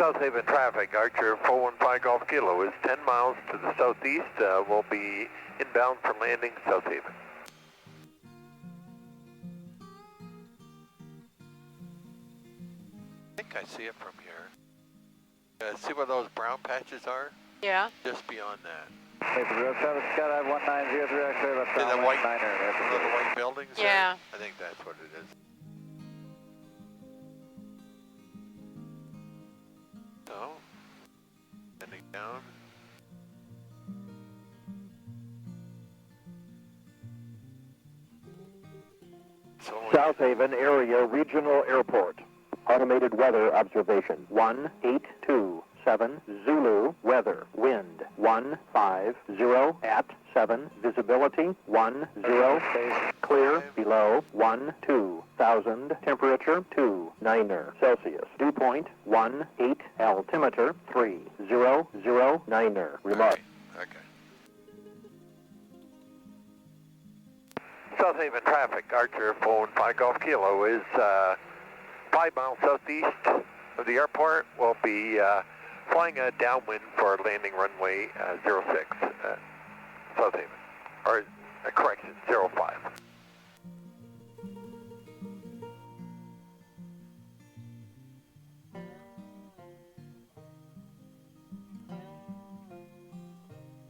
South Haven traffic, Archer 415 Golf Kilo is 10 miles to the southeast. We'll be inbound for landing South Haven. I think I see it from here. See where those brown patches are? Yeah. Just beyond that. Hey, Bureau 7, Skydive 1903, X-ray, left See the downwind white, niner. the white buildings Yeah. there? I think that's what it is. So, heading down. South Haven Area Regional Airport. Automated weather observation. 1827 Zulu weather. Wind 150 at 7. Visibility 10. Clear below 12,000. Temperature 29 Celsius. Dew point 18. Altimeter 3009. Remote. Right. Okay. South Haven traffic, Archer 415 Golf Kilo is 5 miles southeast of the airport. We'll be flying downwind for landing runway 06, South Haven, or correction, 05.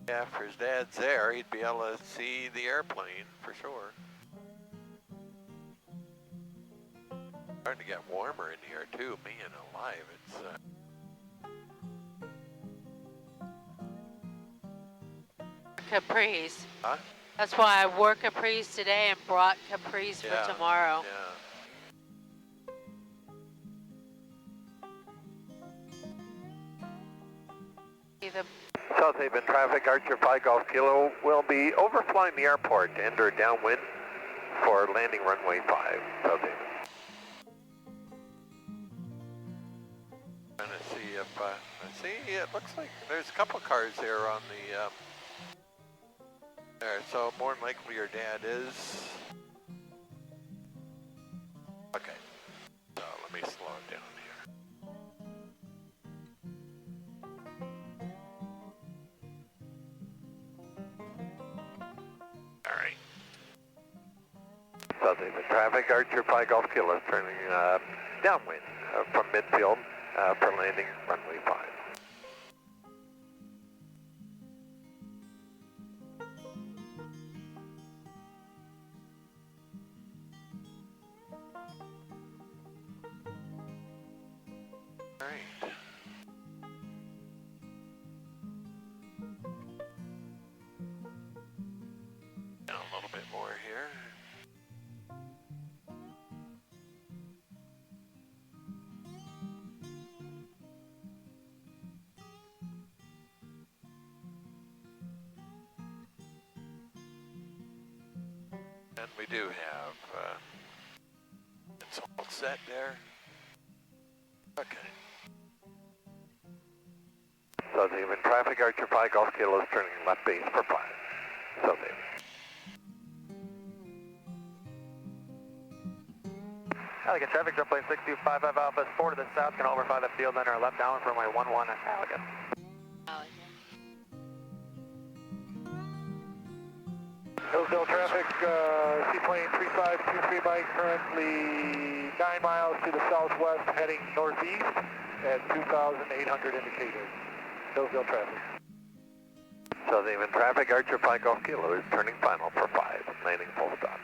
Yeah, if his dad's there, he'd be able to see the airplane for sure. Starting to get warmer in here too, man alive, it's Capris. Huh? That's why I wore capris today and brought capris yeah, for tomorrow. Yeah. South Haven traffic, Archer 5 Golf Kilo will be overflying the airport to enter downwind for landing runway 5, South Haven. Trying to see if, it looks like there's a couple cars here on the, there, so more than likely your dad is. Okay, so let me slow it down here. All right. South Haven traffic, Archer 5 Golf Kilo turning downwind from midfield for landing runway 5. All right. Down a little bit more here. And we do have, it's all set there. Okay. South Haven traffic, Archer 5 Golf Kilo is turning left base for 5. South Haven. Allegan traffic, jet plane 6255 Alpha is 4 to the south, can over 5 the field, then our left downwind for runway 11 at Allegan. Hillsdale traffic, seaplane 3523 Mike, currently 9 miles to the southwest, heading northeast at 2,800 indicated. Hillsdale traffic. South Haven traffic, Archer 5 Golf Kilo is turning final for 5, landing full stop.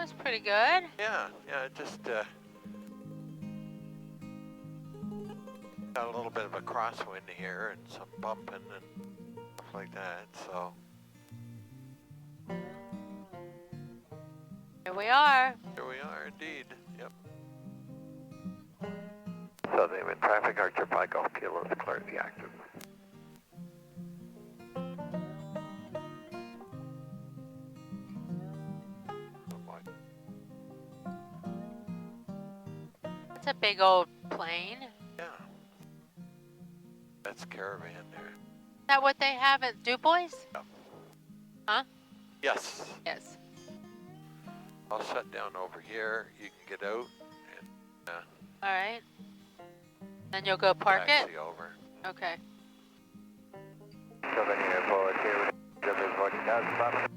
was pretty good. Yeah, just got a little bit of a crosswind here and some bumping and stuff like that, so. Here we are. Here we are indeed, yep. South Haven traffic, Archer 5 Golf Kilo is clear to be active. It's a big old plane. Yeah. That's Caravan there. Is that what they have at DuBois? Yep. Huh? Yes. Yes. I'll shut down over here. You can get out and All right. Then you'll go park it? taxi over. Okay. Southern Airport here with 40,000.